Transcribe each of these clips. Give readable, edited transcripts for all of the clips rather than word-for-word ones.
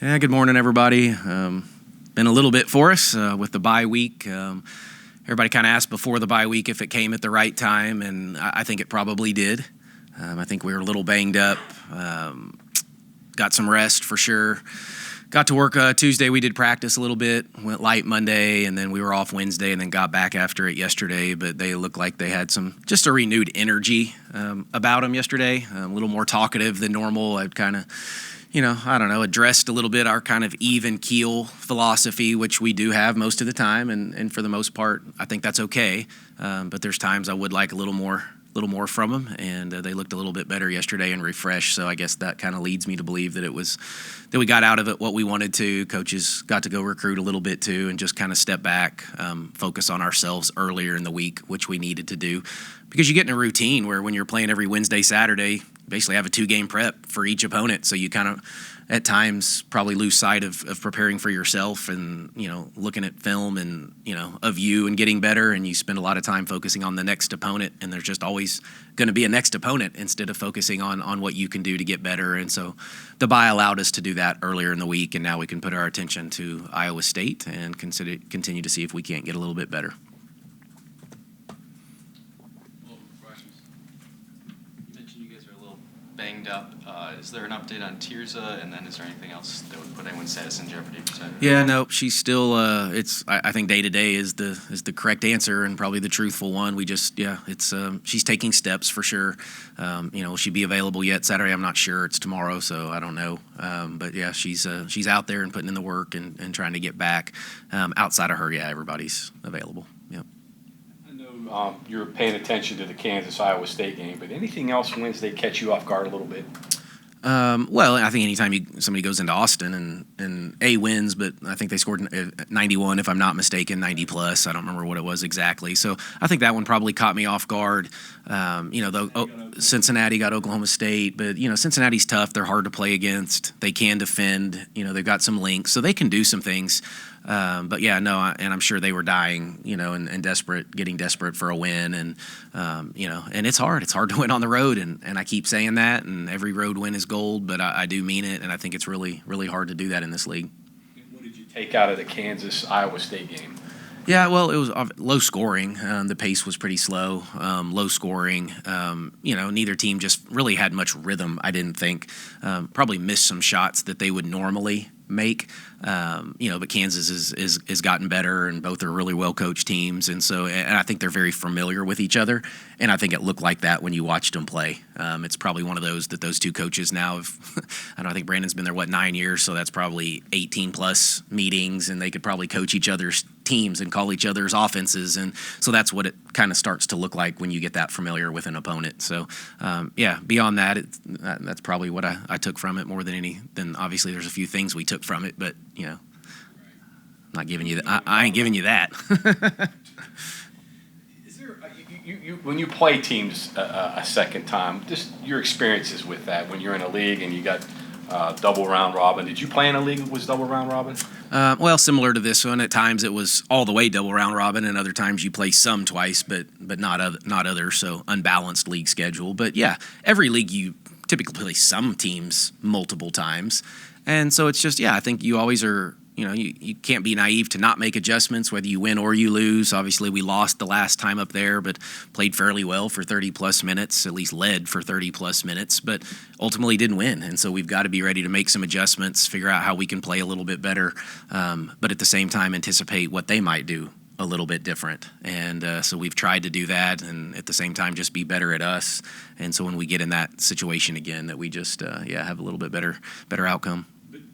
Yeah, good morning, everybody. Been a little bit for us with the bye week. Everybody kind of asked before the bye week if it came at the right time, and I think it probably did. I think we were a little banged up. Got some rest for sure. Got to work Tuesday. We did practice a little bit. Went light Monday, and then we were off Wednesday, and then got back after it yesterday. But they looked like they had just a renewed energy about them yesterday. A little more talkative than normal. I'd kind of, I don't know, addressed a little bit our kind of even keel philosophy, which we do have most of the time, and for the most part, I think that's okay. But there's times I would like a little more from them, and they looked a little bit better yesterday and refreshed. So I guess that kind of leads me to believe that we got out of it what we wanted to. Coaches got to go recruit a little bit too, and just kind of step back, focus on ourselves earlier in the week, which we needed to do, because you get in a routine where when you're playing every Wednesday, Saturday, you basically have a 2-game prep for each opponent. So you kind of at times probably lose sight of preparing for yourself and, looking at film and, of you and getting better. And you spend a lot of time focusing on the next opponent, and there's just always going to be a next opponent instead of focusing on what you can do to get better. And so the bye allowed us to do that earlier in the week, and now we can put our attention to Iowa State and continue to see if we can't get a little bit better. Banged up. Is there an update on Tirza, and then is there anything else that would put anyone's status in jeopardy for Saturday? Yeah, no, she's still. I think day to day is the correct answer and probably the truthful one. She's taking steps for sure. Will she be available yet Saturday? I'm not sure. It's tomorrow, so I don't know. But yeah, she's out there and putting in the work and trying to get back. Outside of her, yeah, everybody's available. Yep. You're paying attention to the Kansas-Iowa State game, but anything else Wednesday catch you off guard a little bit? Well, I think anytime somebody goes into Austin and wins, but I think they scored 91, if I'm not mistaken, 90 plus. I don't remember what it was exactly. So I think that one probably caught me off guard. Cincinnati got Oklahoma State, but Cincinnati's tough. They're hard to play against. They can defend. They've got some links, so they can do some things. But yeah, no, and I'm sure they were dying, and getting desperate for a win, and and it's hard. It's hard to win on the road, and I keep saying that, and every road win is gold, but I do mean it, and I think it's really, really hard to do that in this league. What did you take out of the Kansas-Iowa State game? Yeah, well, it was low scoring. The pace was pretty slow, low scoring. Neither team just really had much rhythm, I didn't think. Probably missed some shots that they would normally make. But Kansas is gotten better, and both are really well coached teams, and I think they're very familiar with each other, and I think it looked like that when you watched them play. It's probably one of those two coaches now have I think Brandon's been there 9 years, so that's probably 18 plus meetings, and they could probably coach each other's teams and call each other's offenses, and so that's what it kind of starts to look like when you get that familiar with an opponent. So beyond that, that's probably what I took from it more than obviously there's a few things we took from it, but I'm not giving you that. I ain't giving you that. Is there when you play teams a second time, just your experiences with that when you're in a league and you got double round robin? Did you play in a league that was double round robin? Well, similar to this one. At times it was all the way double round robin, and other times you play some twice, but not others. So unbalanced league schedule. But yeah, every league you typically play some teams multiple times, and so it's just I think you always are. You can't be naive to not make adjustments, whether you win or you lose. Obviously, we lost the last time up there, but played fairly well for 30-plus minutes, at least led for 30-plus minutes, but ultimately didn't win. And so we've got to be ready to make some adjustments, figure out how we can play a little bit better, but at the same time anticipate what they might do a little bit different. And so we've tried to do that, and at the same time just be better at us. And so when we get in that situation again, that we just have a little bit better outcome.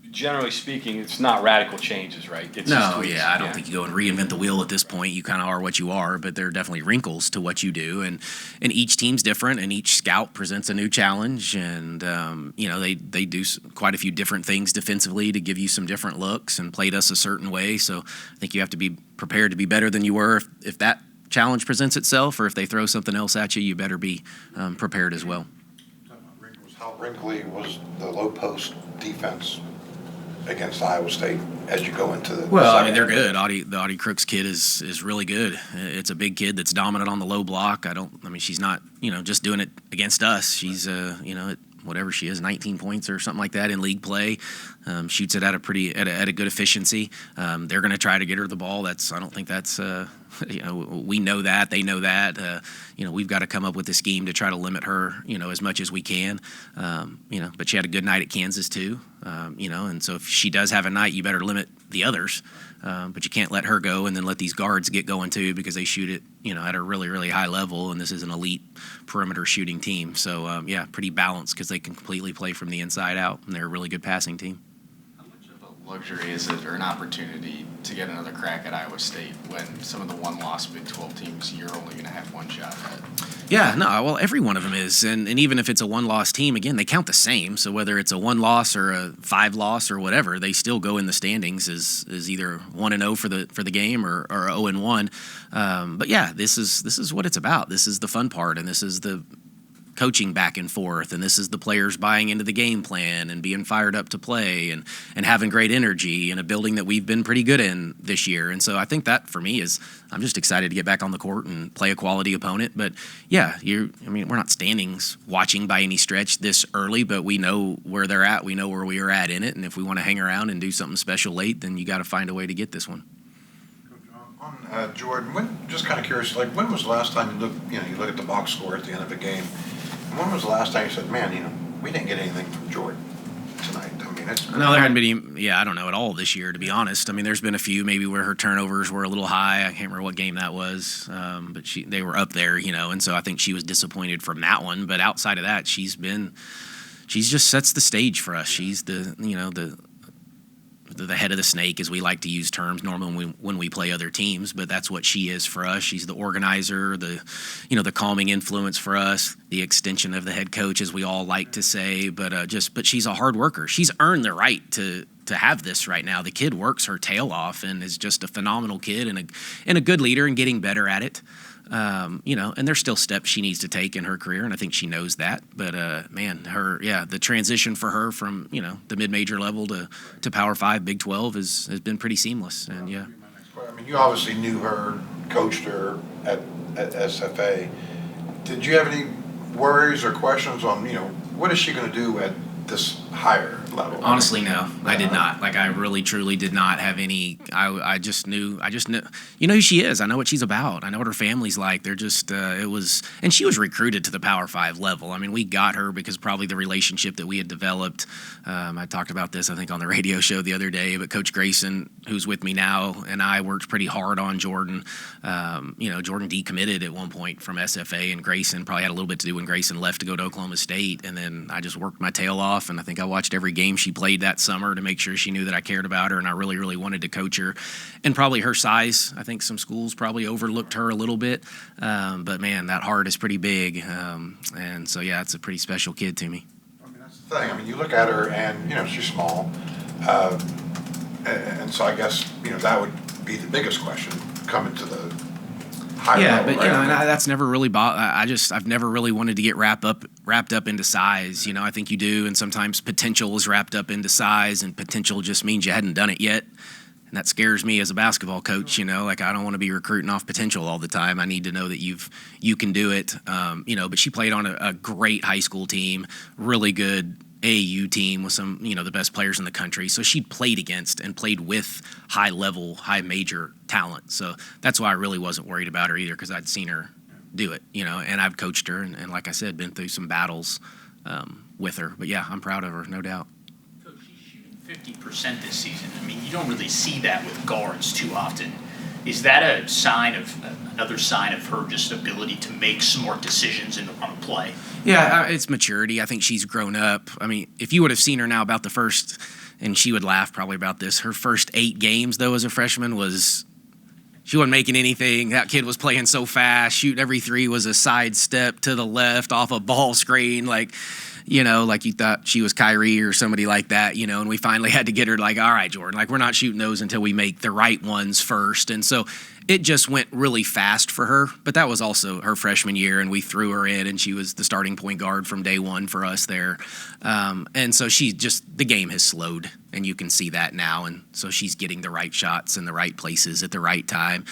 Generally speaking, it's not radical changes, right? I don't think you go and reinvent the wheel at this point. You kind of are what you are, but there are definitely wrinkles to what you do, and each team's different, and each scout presents a new challenge, and they do quite a few different things defensively to give you some different looks and played us a certain way. So I think you have to be prepared to be better than you were if that challenge presents itself, or if they throw something else at you, you better be prepared as well. How wrinkly was the low post defense against Iowa State as you go into the second? They're good. The Audie Crooks kid is really good. It's a big kid that's dominant on the low block. She's not just doing it against us. She's whatever she is, 19 points or something like that in league play. Shoots it at a good efficiency. They're going to try to get her the ball. I don't think that's we know that, they know that. We've got to come up with a scheme to try to limit her, as much as we can. But she had a good night at Kansas too. And so if she does have a night, you better limit the others. But you can't let her go and then let these guards get going too, because they shoot it, at a really, really high level, and this is an elite perimeter shooting team. So, pretty balanced because they can completely play from the inside out, and they're a really good passing team. How much of a luxury is it, or an opportunity, to get another crack at Iowa State when some of the one-loss Big 12 teams you're only going to have one shot at? Yeah, no, well, every one of them is. And even if it's a one-loss team, again, they count the same. So whether it's a one-loss or a 5-loss or whatever, they still go in the standings as either 1-0 for the game or 0-1. But yeah, this is what it's about. This is the fun part, and this is the coaching back and forth, and this is the players buying into the game plan and being fired up to play and having great energy in a building that we've been pretty good in this year. And so I think that for me is, I'm just excited to get back on the court and play a quality opponent. But yeah, we're not standings watching by any stretch this early, but we know where they're at. We know where we are at in it. And if we want to hang around and do something special late, then you got to find a way to get this one. On Jordan, just kind of curious, like when was the last time you look at the box score at the end of a game? When was the last time you said, man, we didn't get anything from Jordan tonight? I mean, no, there hadn't been any, I don't know at all this year, to be honest. I mean, there's been a few maybe where her turnovers were a little high. I can't remember what game that was, but they were up there, and so I think she was disappointed from that one. But outside of that, she just sets the stage for us. She's the head of the snake, as we like to use terms normally when we play other teams, but that's what she is for us. She's the organizer, the calming influence for us, the extension of the head coach, as we all like to say. But she's a hard worker. She's earned the right to have this right now. The kid works her tail off and is just a phenomenal kid and a good leader and getting better at it. And there's still steps she needs to take in her career, and I think she knows that. But the transition for her from the mid-major level to Power 5, Big 12 has been pretty seamless. And yeah, I mean, you obviously knew her, coached her at SFA. Did you have any worries or questions on what is she going to do at this higher level? Honestly, no, I did not. Like, I really, truly did not have any. I just knew. Who she is. I know what she's about. I know what her family's like. They're just. And she was recruited to the Power 5 level. I mean, we got her because probably the relationship that we had developed. I talked about this, I think, on the radio show the other day. But Coach Grayson, who's with me now, and I worked pretty hard on Jordan. Jordan decommitted at one point from SFA, and Grayson probably had a little bit to do when Grayson left to go to Oklahoma State. And then I just worked my tail off, and I think I watched every game she played that summer to make sure she knew that I cared about her, and I really, really wanted to coach her. And probably her size, I think some schools probably overlooked her a little bit. But man, that heart is pretty big. And so, yeah, it's a pretty special kid to me. I mean, that's the thing. I mean, you look at her and, she's small. And so I guess, that would be the biggest question coming to the high level. But, and that's never really I've never really wanted to get wrapped up into size. I think you do, and sometimes potential is wrapped up into size, and potential just means you hadn't done it yet. And that scares me as a basketball coach, like I don't want to be recruiting off potential all the time. I need to know that you can do it. But she played on a great high school team, really good AAU team with some, the best players in the country. So she played against and played with high level, high major talent. So that's why I really wasn't worried about her either, because I'd seen her do it, and I've coached her. And like I said, been through some battles with her. But yeah, I'm proud of her, no doubt. She's shooting 50% this season. I mean, you don't really see that with guards too often. Is that another sign of her just ability to make smart decisions on a play? Yeah, it's maturity. I think she's grown up. I mean, if you would have seen her now about the first, and she would laugh probably about this, her first 8 games, though, as a freshman she wasn't making anything. That kid was playing so fast. Shooting every 3 was a side step to the left off a ball screen. Like you thought she was Kyrie or somebody like that, and we finally had to get her like, all right, Jordan, like we're not shooting those until we make the right ones first. And so it just went really fast for her, but that was also her freshman year, and we threw her in, and she was the starting point guard from day one for us there. And so the game has slowed, and you can see that now. And so she's getting the right shots in the right places at the right time.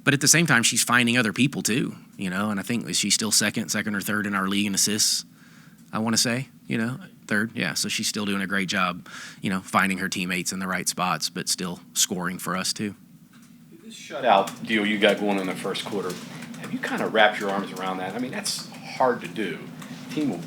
But at the same time, she's finding other people too, and I think she's still second or third in our league in assists. I want to say, third. Yeah, so she's still doing a great job, finding her teammates in the right spots, but still scoring for us too. This shutout deal you got going in the first quarter, have you kind of wrapped your arms around that? I mean, that's hard to do. Team will,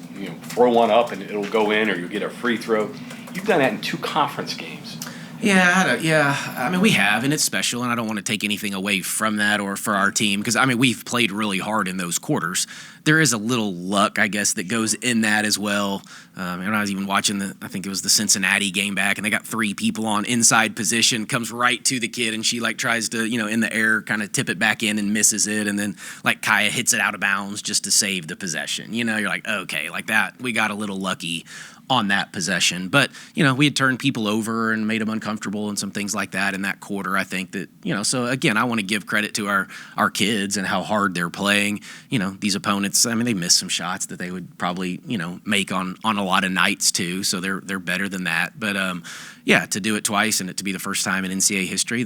throw one up and it'll go in, or you'll get a free throw. You've done that in 2 conference games. Yeah. I mean, we have, and it's special, and I don't want to take anything away from that or for our team because, I mean, we've played really hard in those quarters. There is a little luck, I guess, that goes in that as well. And I was even watching I think it was the Cincinnati game back, and they got 3 people on inside position, comes right to the kid, and she, tries to, in the air, kind of tip it back in and misses it, and then, Kaya hits it out of bounds just to save the possession. You're like, okay, that, we got a little lucky on that possession. But, we had turned people over and made them uncomfortable and some things like that in that quarter. I think that, so again, I want to give credit to our kids and how hard they're playing. These opponents, I mean, they missed some shots that they would probably, make on a lot of nights too. So they're better than that. But, to do it twice and it to be the first time in NCAA history,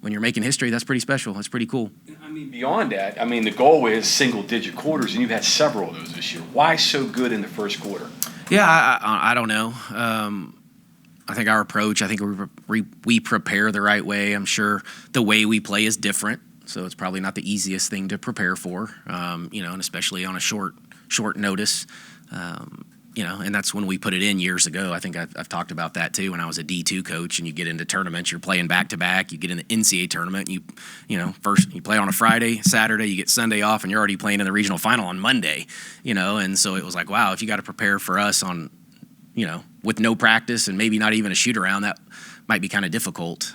when you're making history, that's pretty special. That's pretty cool. I mean, beyond that, the goal is single-digit quarters, and you've had several of those this year. Why so good in the first quarter? Yeah, I don't know. I think our approach, we prepare the right way. I'm sure the way we play is different, so it's probably not the easiest thing to prepare for, and especially on a short notice. And that's when we put it in years ago. I think I've talked about that too. When I was a D2 coach and you get into tournaments, you're playing back to back. You get in the NCAA tournament, first you play on a Friday, Saturday, you get Sunday off, and you're already playing in the regional final on Monday. And so it was like, wow, if you got to prepare for us on, with no practice and maybe not even a shoot around, that might be kind of difficult.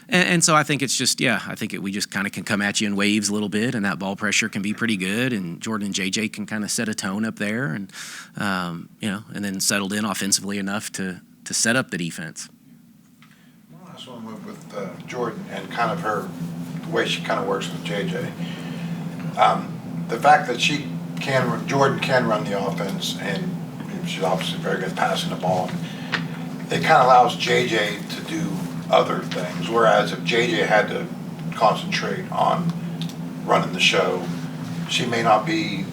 And so I think it's just, we just kind of can come at you in waves a little bit, and that ball pressure can be pretty good. And Jordan and JJ can kind of set a tone up there and, and then settled in offensively enough to set up the defense. One last one with Jordan and kind of the way she kind of works with JJ. The fact that Jordan can run the offense, and she's obviously very good at passing the ball. It kind of allows JJ to do other things, whereas if JJ had to concentrate on running the show, she may not be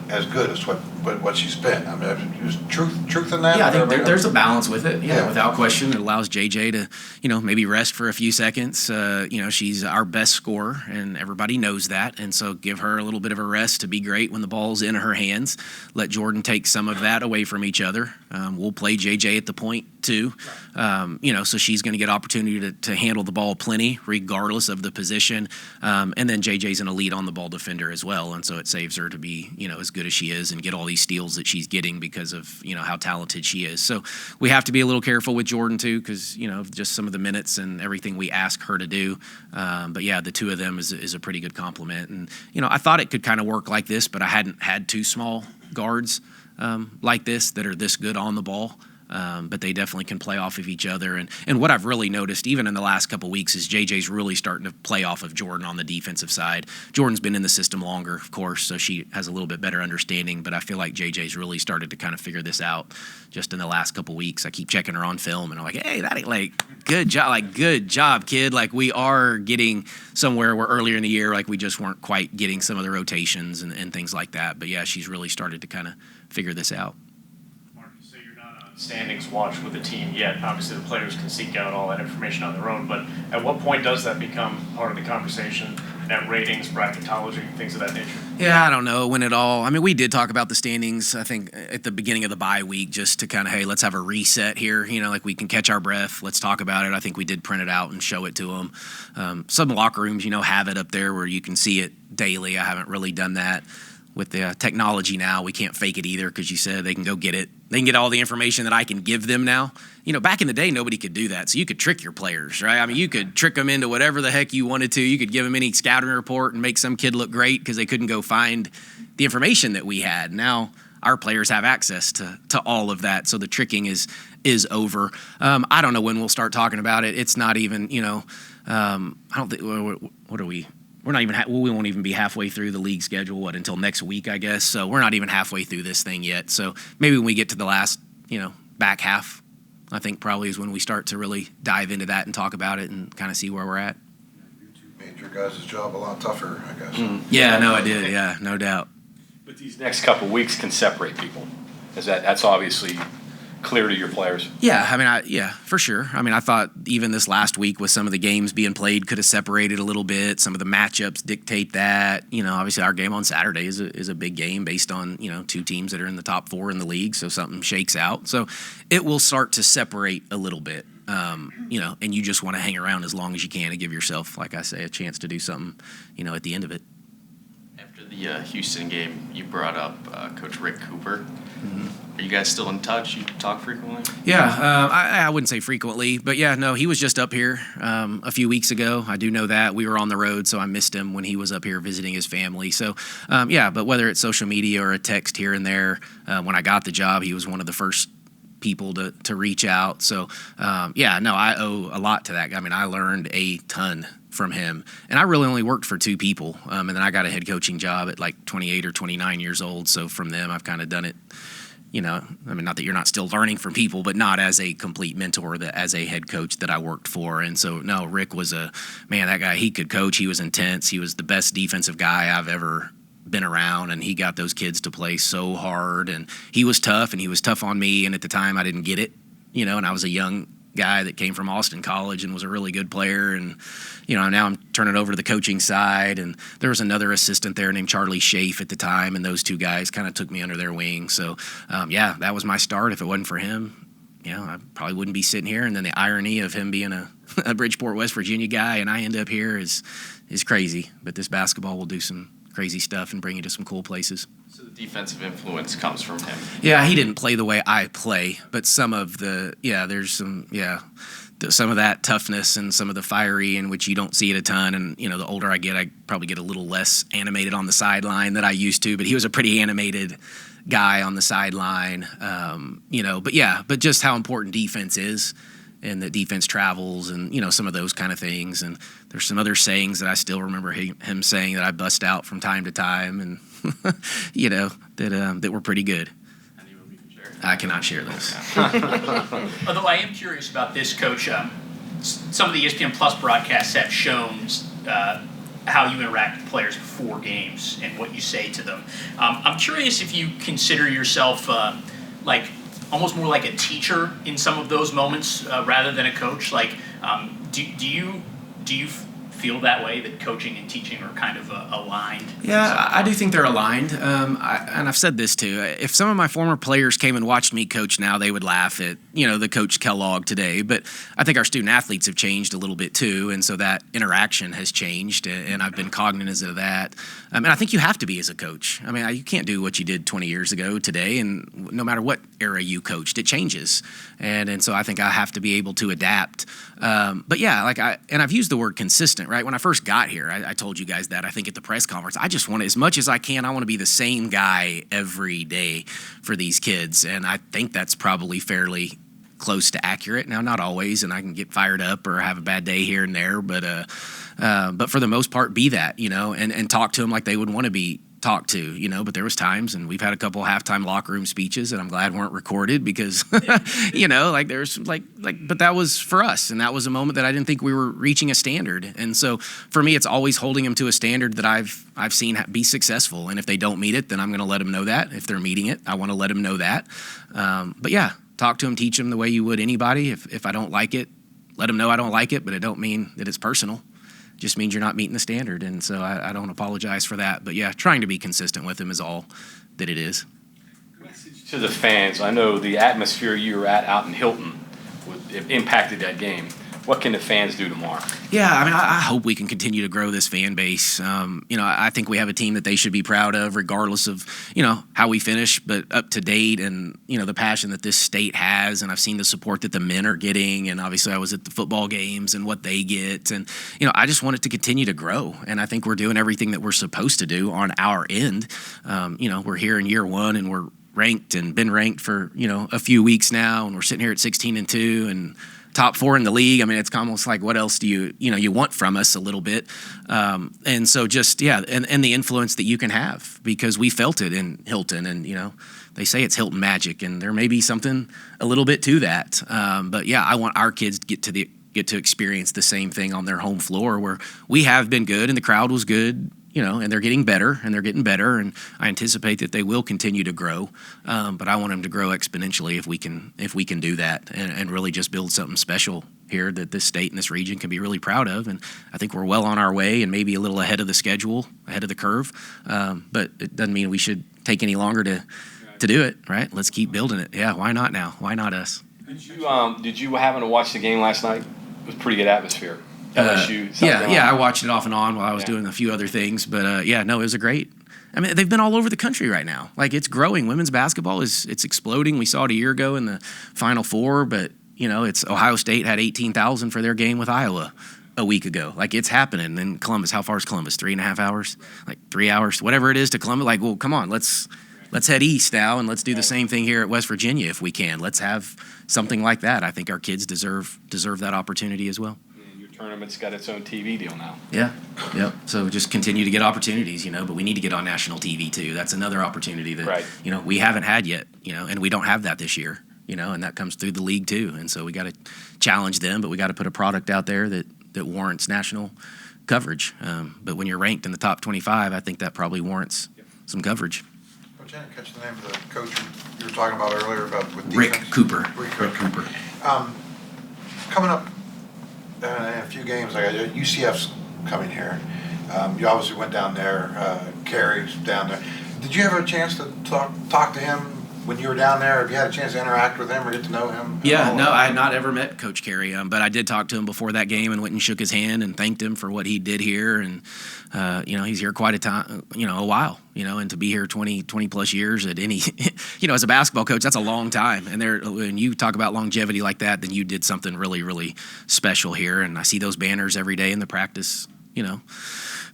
as good as what she's been. I mean, there's truth in that. Yeah, I think there's a balance with it. Yeah, without question, it allows JJ to, maybe rest for a few seconds. She's our best scorer, and everybody knows that. And so give her a little bit of a rest to be great when the ball's in her hands. Let Jordan take some of that away from each other. We'll play JJ at the point too. So she's going to get opportunity to handle the ball plenty, regardless of the position. And then JJ's an elite on the ball defender as well, and so it saves her to be, as good as she is and get all these steals that she's getting because of, how talented she is. So we have to be a little careful with Jordan too, because, just some of the minutes and everything we ask her to do. But yeah, the two of them is a pretty good compliment. And, I thought it could kind of work like this, but I hadn't had 2 small guards like this that are this good on the ball. But they definitely can play off of each other. And what I've really noticed, even in the last couple of weeks, is JJ's really starting to play off of Jordan on the defensive side. Jordan's been in the system longer, of course, so she has a little bit better understanding, but I feel like JJ's really started to kind of figure this out just in the last couple of weeks. I keep checking her on film, and I'm like, hey, that ain't good job, kid. We are getting somewhere where earlier in the year, we just weren't quite getting some of the rotations and things like that. But yeah, she's really started to kind of figure this out. Standings watch with the team yet. Obviously, the players can seek out all that information on their own, but at what point does that become part of the conversation? Net ratings, bracketology, things of that nature? Yeah, I don't know when it all. I mean, we did talk about the standings, I think, at the beginning of the bye week, just to kind of, hey, let's have a reset here. We can catch our breath. Let's talk about it. I think we did print it out and show it to them. Some locker rooms, have it up there where you can see it daily. I haven't really done that. With the technology now, we can't fake it either, because you said they can go get it. They can get all the information that I can give them now. Back in the day, nobody could do that. So you could trick your players, right? I mean, you could trick them into whatever the heck you wanted to. You could give them any scouting report and make some kid look great because they couldn't go find the information that we had. Now our players have access to all of that, so the tricking is over. I don't know when we'll start talking about it. It's not even, I don't think. What are we? We're not even. We won't even be halfway through the league schedule. Until next week, I guess. So we're not even halfway through this thing yet. So maybe when we get to the last, back half, I think probably is when we start to really dive into that and talk about it and kind of see where we're at. You made your guys' job a lot tougher, I guess. Yeah, no, I did. Yeah, no doubt. But these next couple weeks can separate people. That's obviously clear to your players. Yeah, I mean, yeah, for sure. I mean, I thought even this last week with some of the games being played could have separated a little bit. Some of the matchups dictate that. Obviously our game on Saturday is a big game based on, two teams that are in the top 4 in the league, so something shakes out. So it will start to separate a little bit, and you just want to hang around as long as you can and give yourself, like I say, a chance to do something, at the end of it. After the Houston game, you brought up Coach Rick Cooper. Mm-hmm. Are you guys still in touch? You talk frequently? Yeah, I wouldn't say frequently, but yeah, no, he was just up here a few weeks ago. I do know that. We were on the road, so I missed him when he was up here visiting his family. So, but whether it's social media or a text here and there, when I got the job, he was one of the first people to reach out. So, I owe a lot to that guy. I mean, I learned a ton from him, and I really only worked for 2 people, and then I got a head coaching job at like 28 or 29 years old. So from them, I've kind of done it. Not that you're not still learning from people, but not as a complete mentor, as a head coach that I worked for. And so, no, Rick was that guy, he could coach. He was intense. He was the best defensive guy I've ever been around, and he got those kids to play so hard, and he was tough, and he was tough on me. And at the time I didn't get it, and I was a young guy that came from Austin College and was a really good player. And, now I'm turning over to the coaching side, and there was another assistant there named Charlie Schaaf at the time, and those 2 guys kind of took me under their wing. So, that was my start. If it wasn't for him, I probably wouldn't be sitting here. And then the irony of him being a Bridgeport, West Virginia guy, and I end up here is crazy. But this basketball will do some crazy stuff and bring you to some cool places. So the defensive influence comes from him. Yeah, he didn't play the way I play, but some of some of that toughness and some of the fiery in which you don't see it a ton. And, the older I get, I probably get a little less animated on the sideline than I used to, but he was a pretty animated guy on the sideline, but just how important defense is, and that defense travels, and, some of those kind of things. And there's some other sayings that I still remember him saying that I bust out from time to time, and, that were pretty good. I cannot share those. Although I am curious about this, Coach. Some of the ESPN Plus broadcasts have shown how you interact with players before games and what you say to them. I'm curious if you consider yourself almost more like a teacher in some of those moments rather than a coach. Do you feel that way, that coaching and teaching are kind of aligned? Yeah, I do think they're aligned. And I've said this too. If some of my former players came and watched me coach now, they would laugh at, the coach Kellogg today. But I think our student athletes have changed a little bit too. And so that interaction has changed. And I've been cognizant of that. And I think you have to be as a coach. I mean, you can't do what you did 20 years ago today. And no matter what era you coached, it changes. And so I think I have to be able to adapt. But yeah, I've used the word consistent. Right? When I first got here, I told you guys that, I think at the press conference, I just want to, as much as I can, I want to be the same guy every day for these kids. And I think that's probably fairly close to accurate. Now, not always, and I can get fired up or have a bad day here and there, but for the most part, be that, and talk to them like they would want to be talked to, but there was times, and we've had a couple halftime locker room speeches that I'm glad weren't recorded because, but that was for us. And that was a moment that I didn't think we were reaching a standard. And so for me, it's always holding them to a standard that I've seen be successful. And if they don't meet it, then I'm going to let them know that. If they're meeting it, I want to let them know that. But yeah, talk to them, teach them the way you would anybody. If I don't like it, let them know I don't like it, but it don't mean that it's personal. Just means you're not meeting the standard, and so I don't apologize for that. But yeah, trying to be consistent with them is all that it is. Message to the fans. I know the atmosphere you were at out in Hilton impacted that game. What can the fans do tomorrow? Yeah, I mean, I hope we can continue to grow this fan base. I think we have a team that they should be proud of, regardless of, how we finish, but up to date and, the passion that this state has. And I've seen the support that the men are getting. And obviously I was at the football games and what they get. And, I just want it to continue to grow. And I think we're doing everything that we're supposed to do on our end. We're here in year 1 and we're ranked and been ranked for, a few weeks now. And we're sitting here at 16-2 and top 4 in the league. I mean, it's almost like, what else do you want from us a little bit? And so just, and the influence that you can have, because we felt it in Hilton, and, they say it's Hilton magic, and there may be something a little bit to that. But yeah, I want our kids to get to experience the same thing on their home floor, where we have been good and the crowd was good, and they're getting better, and I anticipate that they will continue to grow. But I want them to grow exponentially if we can do that and really just build something special here that this state and this region can be really proud of. And I think we're well on our way and maybe a little ahead of the schedule, ahead of the curve. But it doesn't mean we should take any longer to do it, right? Let's keep building it. Yeah, why not now? Why not us? Did you happen to watch the game last night? It was a pretty good atmosphere. LSU. I watched it off and on while I was doing a few other things. But it was a great. I mean, they've been all over the country right now. Like, it's growing. Women's basketball it's exploding. We saw it a year ago in the Final Four, but it's Ohio State had 18,000 for their game with Iowa a week ago. Like, it's happening. Then Columbus, how far is Columbus? 3.5 hours? Like 3 hours, whatever it is to Columbus. Like, well, come on, let's head east now and let's do the same thing here at West Virginia if we can. Let's have something like that. I think our kids deserve that opportunity as well. Your tournament's got its own TV deal now. Yeah, yep. So just continue to get opportunities, but we need to get on national TV too. That's another opportunity that we haven't had yet, and we don't have that this year, and that comes through the league too. And so we got to challenge them, but we got to put a product out there that warrants national coverage. But when you're ranked in the top 25, I think that probably warrants some coverage. Coach, I didn't catch the name of the coach you were talking about earlier with Rick defense. Cooper. Rick Cooper. Coming up in a few games, like UCF's coming here. You obviously went down there. Carey's down there. Did you ever have a chance to talk to him when you were down there? Have you had a chance to interact with him or get to know him? Yeah, no, I had not ever met Coach Carey, but I did talk to him before that game and went and shook his hand and thanked him for what he did here. And he's here quite a time, a while, and to be here 20 plus years at any, as a basketball coach, that's a long time. And when you talk about longevity like that, then you did something really, really special here. And I see those banners every day in the practice,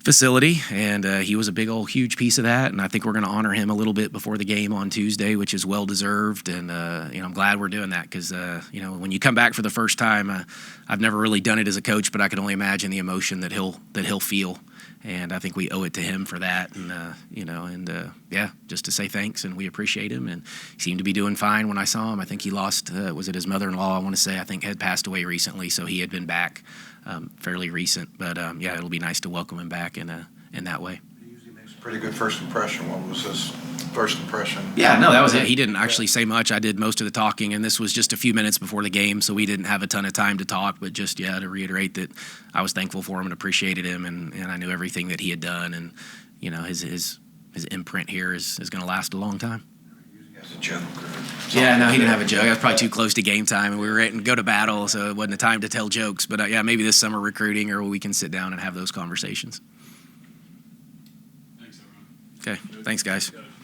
facility, and he was a big old huge piece of that, and I think we're going to honor him a little bit before the game on Tuesday, which is well deserved. And I'm glad we're doing that because when you come back for the first time, I've never really done it as a coach, but I can only imagine the emotion that he'll feel, and I think we owe it to him for that. And just to say thanks, and we appreciate him. And he seemed to be doing fine when I saw him. I think he lost was it his mother-in-law? I want to say I think had passed away recently, so he had been back fairly recent. But it'll be nice to welcome him back in that way. He usually makes a pretty good first impression. What was his first impression? Yeah, no, that was it. He didn't actually say much. I did most of the talking, and this was just a few minutes before the game, so we didn't have a ton of time to talk. But just to reiterate that I was thankful for him and appreciated him, and I knew everything that he had done, and his imprint here is going to last a long time. As a joke. Yeah, no, he didn't have a joke. I was probably too close to game time, and we were ready to go to battle, so it wasn't a time to tell jokes. But maybe this summer recruiting, or we can sit down and have those conversations. Thanks, everyone. Okay, thanks, guys.